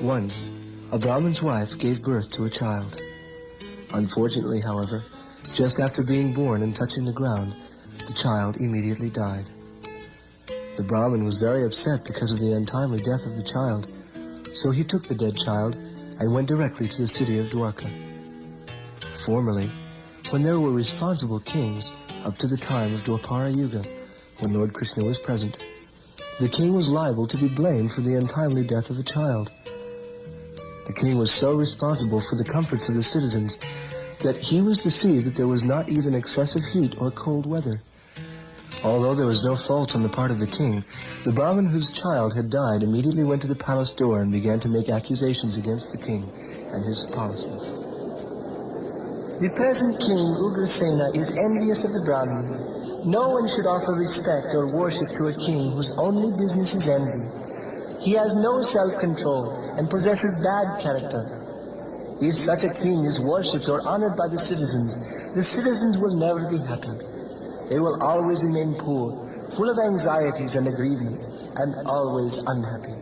Once, a Brahmin's wife gave birth to a child. Unfortunately, however, just after being born and touching the ground, the child immediately died. The Brahmin was very upset because of the untimely death of the child, so he took the dead child and went directly to the city of Dwarka. Formerly, when there were responsible kings up to the time of Dwapara Yuga, when Lord Krishna was present, the king was liable to be blamed for the untimely death of a child. The king was so responsible for the comforts of the citizens that he was to see that there was not even excessive heat or cold weather. Although there was no fault on the part of the king, the Brahmin whose child had died immediately went to the palace door and began to make accusations against the king and his policies. The present king, Ugrasena, is envious of the Brahmins. No one should offer respect or worship to a king whose only business is envy. He has no self-control and possesses bad character. If such a king is worshipped or honored by the citizens will never be happy. They will always remain poor, full of anxieties and aggrievement, and always unhappy.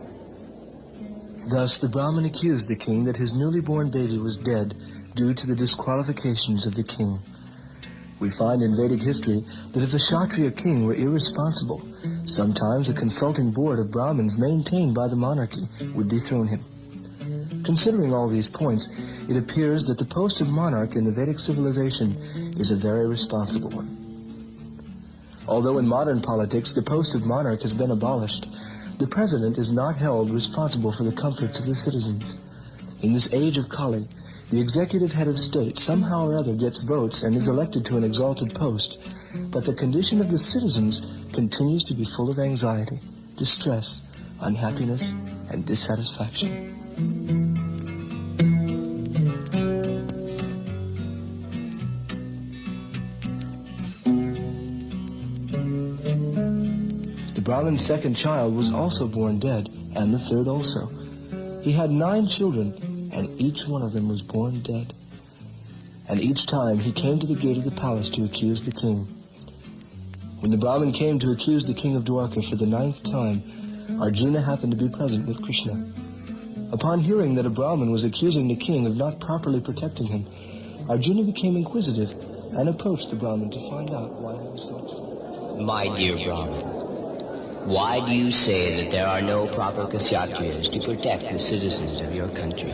Thus the Brahmin accused the king that his newly born baby was dead due to the disqualifications of the king. We find in Vedic history that if a Kshatriya king were irresponsible, sometimes a consulting board of Brahmins maintained by the monarchy would dethrone him. Considering all these points, it appears that the post of monarch in the Vedic civilization is a very responsible one. Although in modern politics the post of monarch has been abolished, the president is not held responsible for the comforts of the citizens. In this age of Kali, the executive head of state somehow or other gets votes and is elected to an exalted post, but the condition of the citizens continues to be full of anxiety, distress, unhappiness, and dissatisfaction. The Brahmin's second child was also born dead, and the third also. He had 9 children, and each one of them was born dead. And each time he came to the gate of the palace to accuse the king. When the Brahmin came to accuse the king of Dwarka for the 9th time, Arjuna happened to be present with Krishna. Upon hearing that a Brahmin was accusing the king of not properly protecting him, Arjuna became inquisitive and approached the Brahmin to find out why he was so upset. My dear Brahmin, why do you say that there are no proper Kshatriyas to protect the citizens of your country?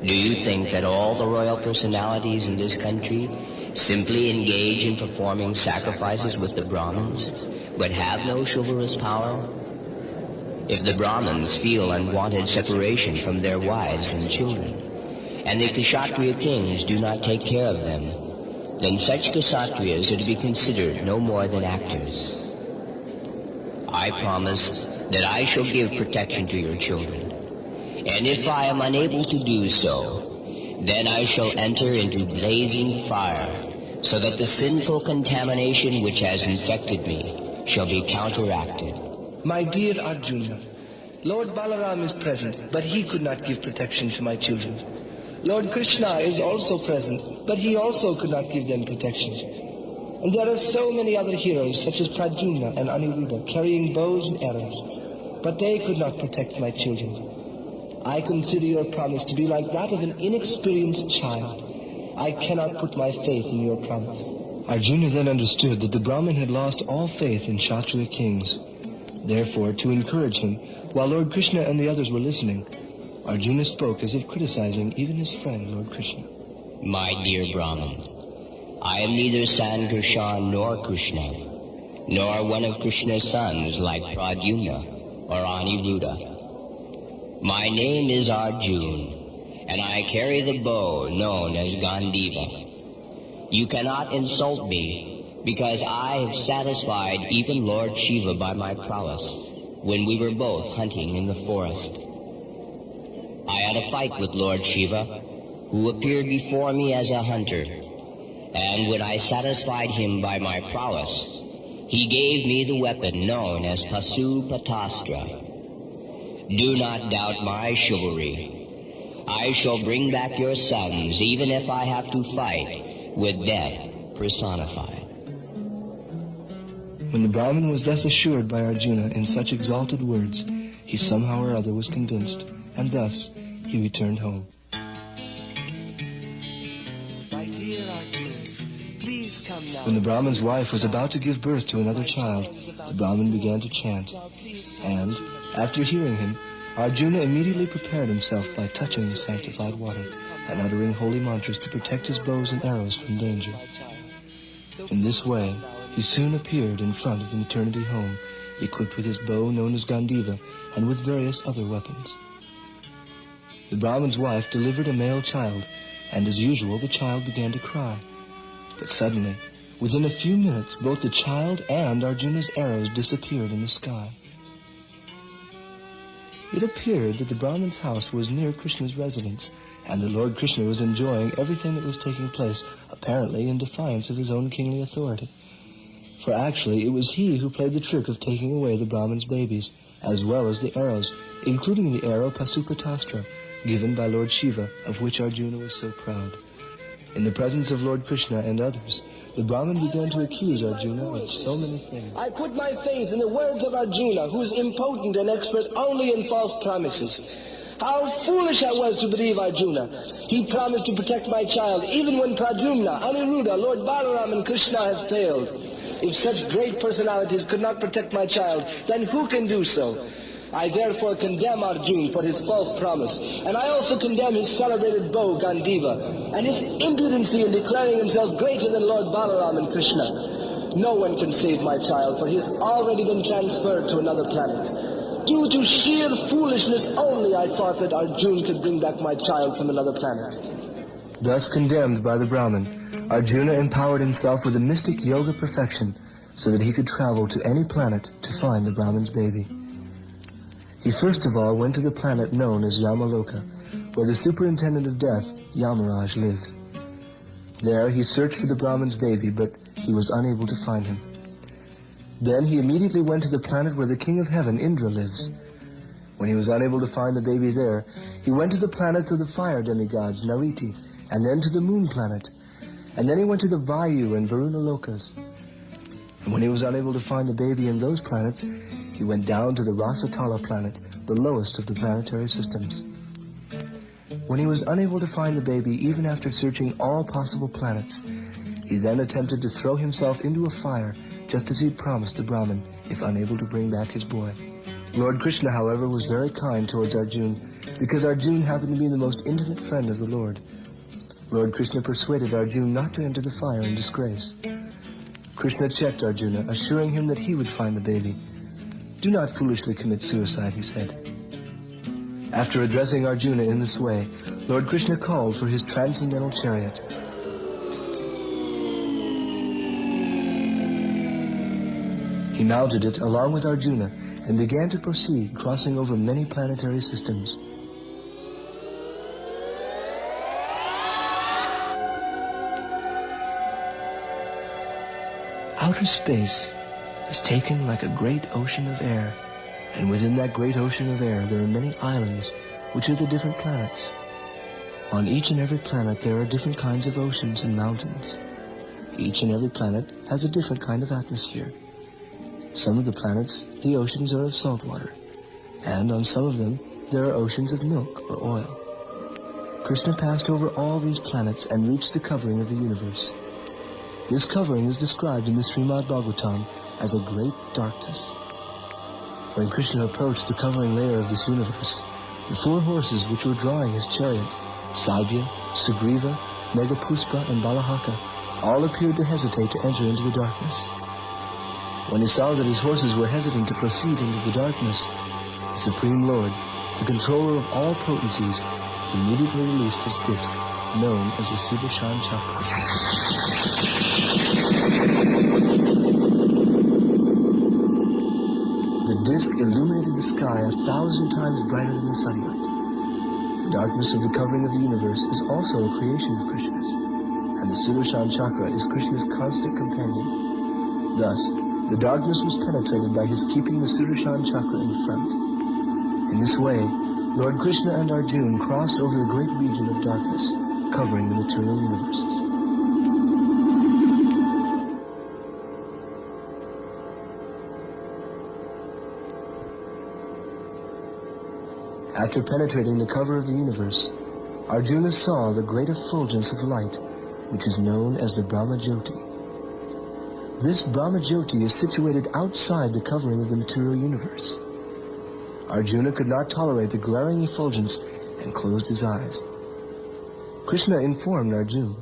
Do you think that all the royal personalities in this country simply engage in performing sacrifices with the Brahmins, but have no chivalrous power? If the Brahmins feel unwanted separation from their wives and children, and the Kshatriya kings do not take care of them, then such Kshatriyas are to be considered no more than actors. I promise that I shall give protection to your children. And if I am unable to do so, then I shall enter into blazing fire, so that the sinful contamination which has infected me shall be counteracted. My dear Arjuna, Lord Balaram is present, but he could not give protection to my children. Lord Krishna is also present, but he also could not give them protection. And there are so many other heroes, such as Prajna and Aniruddha, carrying bows and arrows, but they could not protect my children. I consider your promise to be like that of an inexperienced child. I cannot put my faith in your promise. Arjuna then understood that the Brahmin had lost all faith in Kshatriya kings. Therefore, to encourage him, while Lord Krishna and the others were listening, Arjuna spoke as if criticizing even his friend, Lord Krishna. My dear Brahmin, I am neither Sankarshan nor Krishna, nor one of Krishna's sons like Pradyumna or Aniruddha. My name is Arjuna, and I carry the bow known as Gandiva. You cannot insult me, because I have satisfied even Lord Shiva by my prowess when we were both hunting in the forest. I had a fight with Lord Shiva, who appeared before me as a hunter, and when I satisfied him by my prowess, he gave me the weapon known as Pasupatastra. Do not doubt my chivalry. I shall bring back your sons, even if I have to fight with death personified. When the Brahmin was thus assured by Arjuna in such exalted words, he somehow or other was convinced and thus he returned home. My dear Arjuna, please come now. When the Brahmin's wife was about to give birth to another child, the Brahmin began to chant, and, after hearing him, Arjuna immediately prepared himself by touching the sanctified water and uttering holy mantras to protect his bows and arrows from danger. In this way, he soon appeared in front of the maternity home, equipped with his bow known as Gandiva and with various other weapons. The Brahmin's wife delivered a male child, and as usual the child began to cry. But suddenly, within a few minutes, both the child and Arjuna's arrows disappeared in the sky. It appeared that the Brahmin's house was near Krishna's residence, and the Lord Krishna was enjoying everything that was taking place, apparently in defiance of his own kingly authority. For actually, it was he who played the trick of taking away the Brahmin's babies, as well as the arrows, including the arrow Pasupatastra, given by Lord Shiva, of which Arjuna was so proud. In the presence of Lord Krishna and others, the Brahmin began to accuse Arjuna of so many things. I put my faith in the words of Arjuna, who is impotent and expert only in false promises. How foolish I was to believe Arjuna. He promised to protect my child, even when Pradyumna, Aniruddha, Lord Balaram, and Krishna have failed. If such great personalities could not protect my child, then who can do so? I therefore condemn Arjuna for his false promise, and I also condemn his celebrated bow, Gandiva, and his impudency in declaring himself greater than Lord Balaram and Krishna. No one can save my child, for he has already been transferred to another planet. Due to sheer foolishness only, I thought that Arjuna could bring back my child from another planet. Thus condemned by the Brahmin, Arjuna empowered himself with a mystic yoga perfection so that he could travel to any planet to find the Brahmin's baby. He first of all went to the planet known as Yamaloka, where the superintendent of death, Yamaraj, lives. There he searched for the Brahmin's baby, but he was unable to find him. Then he immediately went to the planet where the king of heaven, Indra, lives. When he was unable to find the baby there, he went to the planets of the fire demigods, Nariti, and then to the moon planet. And then he went to the Vayu and Varuna Lokas. And when he was unable to find the baby in those planets, he went down to the Rasatala planet, the lowest of the planetary systems. When he was unable to find the baby even after searching all possible planets, he then attempted to throw himself into a fire just as he'd promised the Brahmin, if unable to bring back his boy. Lord Krishna, however, was very kind towards Arjuna, because Arjuna happened to be the most intimate friend of the Lord. Lord Krishna persuaded Arjuna not to enter the fire in disgrace. Krishna checked Arjuna, assuring him that he would find the baby. "Do not foolishly commit suicide," he said. After addressing Arjuna in this way, Lord Krishna called for his transcendental chariot. He mounted it along with Arjuna and began to proceed, crossing over many planetary systems. Outer space is taken like a great ocean of air, and within that great ocean of air there are many islands, which are the different planets. On each and every planet there are different kinds of oceans and mountains. Each and every planet has a different kind of atmosphere. Some of the planets, the oceans are of salt water, and on some of them there are oceans of milk or oil. Krishna passed over all these planets and reached the covering of the universe. This covering is described in the Srimad Bhagavatam as a great darkness. When Krishna approached the covering layer of this universe, the four horses which were drawing his chariot, Saibhya, Sugriva, Megapuspa, and Balahaka, all appeared to hesitate to enter into the darkness. When he saw that his horses were hesitant to proceed into the darkness, the Supreme Lord, the controller of all potencies, immediately released his disc, known as the Sudarshan Chakra. The disc illuminated the sky 1,000 times brighter than the sunlight. The darkness of the covering of the universe is also a creation of Krishna's, and the Sudarshan Chakra is Krishna's constant companion. Thus, the darkness was penetrated by his keeping the Sudarshan Chakra in front. In this way, Lord Krishna and Arjuna crossed over the great region of darkness, covering the material universes. After penetrating the cover of the universe, Arjuna saw the great effulgence of light, which is known as the Brahma-Jyoti. This Brahma-Jyoti is situated outside the covering of the material universe. Arjuna could not tolerate the glaring effulgence and closed his eyes. Krishna informed Arjuna,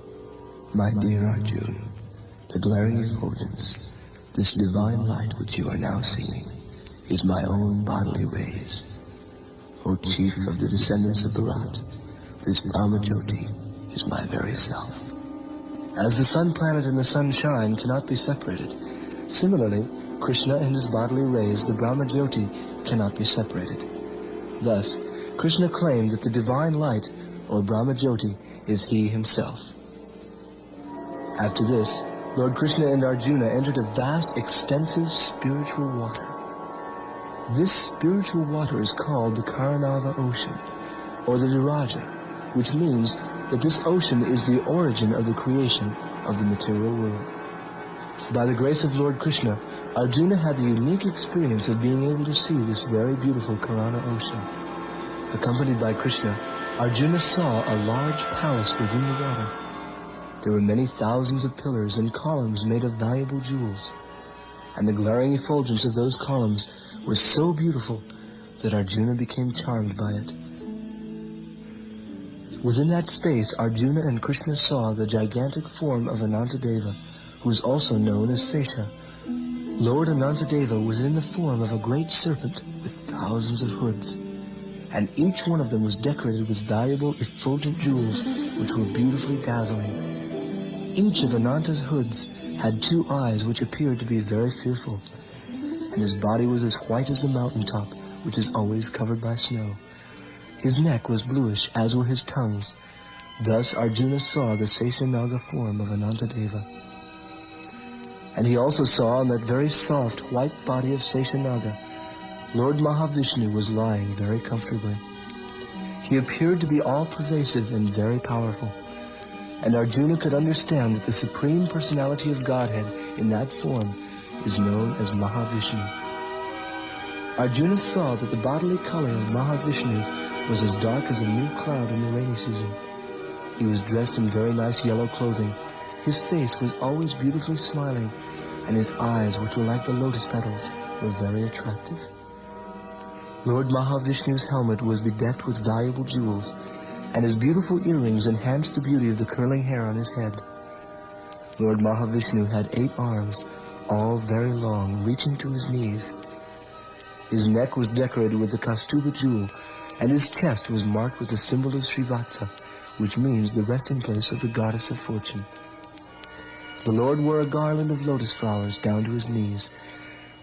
"My dear Arjuna, the glaring effulgence, this divine light which you are now seeing, is my own bodily rays. O chief of the descendants of Bharat, this Brahma-Jyoti is my very self." As the sun planet and the sunshine cannot be separated, similarly, Krishna and his bodily rays, the Brahma-Jyoti, cannot be separated. Thus, Krishna claimed that the divine light, or Brahma-Jyoti, is he himself. After this, Lord Krishna and Arjuna entered a vast, extensive spiritual water. This spiritual water is called the Karanava Ocean, or the Viraja, which means that this ocean is the origin of the creation of the material world. By the grace of Lord Krishna, Arjuna had the unique experience of being able to see this very beautiful Karana ocean. Accompanied by Krishna, Arjuna saw a large palace within the water. There were many thousands of pillars and columns made of valuable jewels, and the glaring effulgence of those columns was so beautiful that Arjuna became charmed by it. Within that space, Arjuna and Krishna saw the gigantic form of Anantadeva, who is also known as Sesha. Lord Anantadeva was in the form of a great serpent with thousands of hoods, and each one of them was decorated with valuable effulgent jewels which were beautifully dazzling. Each of Ananta's hoods had 2 eyes which appeared to be very fearful, and his body was as white as the mountaintop, which is always covered by snow. His neck was bluish, as were his tongues. Thus Arjuna saw the Seshanaga form of Anantadeva. And he also saw on that very soft, white body of Seshanaga, Lord Mahavishnu was lying very comfortably. He appeared to be all-pervasive and very powerful, and Arjuna could understand that the Supreme Personality of Godhead in that form is known as Mahavishnu. Arjuna saw that the bodily color of Mahavishnu was as dark as a new cloud in the rainy season. He was dressed in very nice yellow clothing. His face was always beautifully smiling, and his eyes, which were like the lotus petals, were very attractive. Lord Mahavishnu's helmet was bedecked with valuable jewels, and his beautiful earrings enhanced the beauty of the curling hair on his head. Lord Mahavishnu had 8 arms, all very long, reaching to his knees. His neck was decorated with the Kaustubha jewel, and his chest was marked with the symbol of Srivatsa, which means the resting place of the goddess of fortune. The Lord wore a garland of lotus flowers down to his knees.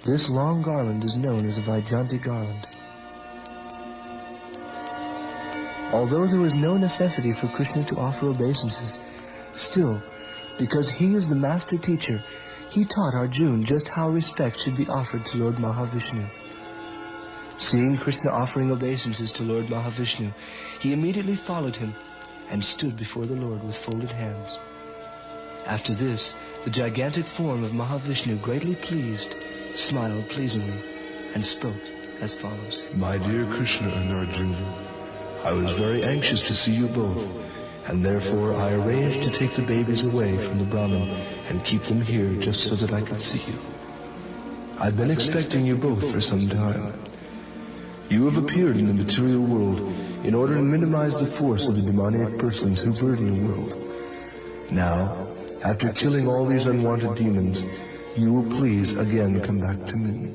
This long garland is known as a Vaijayanti garland. Although there was no necessity for Krishna to offer obeisances, still, because he is the master teacher, he taught Arjuna just how respect should be offered to Lord Mahavishnu. Seeing Krishna offering obeisances to Lord Mahavishnu, he immediately followed him and stood before the Lord with folded hands. After this, the gigantic form of Mahavishnu, greatly pleased, smiled pleasingly and spoke as follows. My dear Krishna and Arjuna, I was very anxious to see you both, and therefore I arranged to take the babies away from the Brahmin and keep them here just so that I could see you. I've been expecting you both for some time. You have appeared in the material world in order to minimize the force of the demoniac persons who burden your world. Now, after killing all these unwanted demons, you will please again come back to me.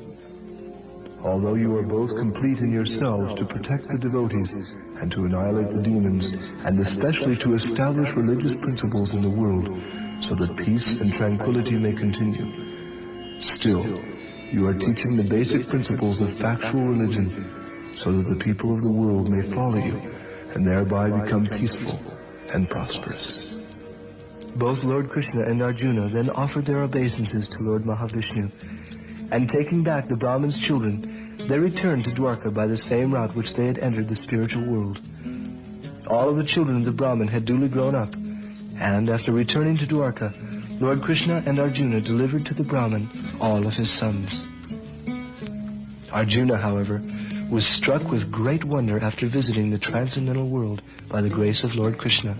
Although you are both complete in yourselves to protect the devotees and to annihilate the demons, and especially to establish religious principles in the world so that peace and tranquility may continue, still, you are teaching the basic principles of factual religion so that the people of the world may follow you and thereby become peaceful and prosperous. Both Lord Krishna and Arjuna then offered their obeisances to Lord Mahavishnu, and taking back the Brahmin's children, they returned to Dwarka by the same route which they had entered the spiritual world. All of the children of the Brahmin had duly grown up, and after returning to Dwarka, Lord Krishna and Arjuna delivered to the Brahmin all of his sons. Arjuna, however, was struck with great wonder after visiting the transcendental world by the grace of Lord Krishna.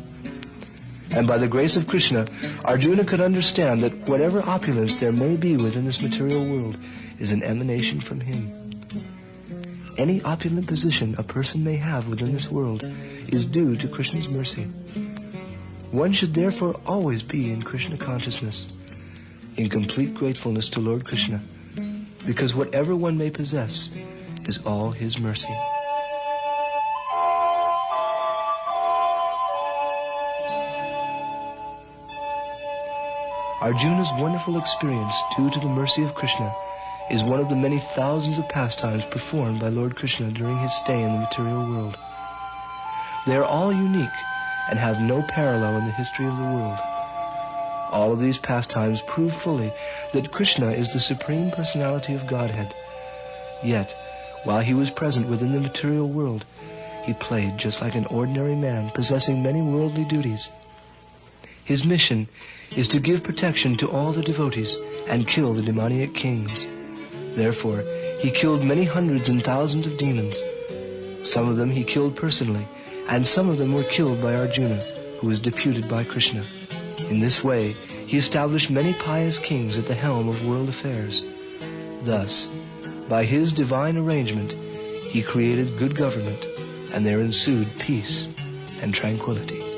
And by the grace of Krishna, Arjuna could understand that whatever opulence there may be within this material world is an emanation from him. Any opulent position a person may have within this world is due to Krishna's mercy. One should therefore always be in Krishna consciousness, in complete gratefulness to Lord Krishna, because whatever one may possess is all his mercy. Arjuna's wonderful experience due to the mercy of Krishna is one of the many thousands of pastimes performed by Lord Krishna during his stay in the material world. They are all unique and have no parallel in the history of the world. All of these pastimes prove fully that Krishna is the Supreme Personality of Godhead. Yet, while he was present within the material world, he played just like an ordinary man possessing many worldly duties. His mission is to give protection to all the devotees and kill the demoniac kings. Therefore, he killed many hundreds and thousands of demons. Some of them he killed personally, and some of them were killed by Arjuna, who was deputed by Krishna. In this way, he established many pious kings at the helm of world affairs. Thus, by his divine arrangement, he created good government, and there ensued peace and tranquility.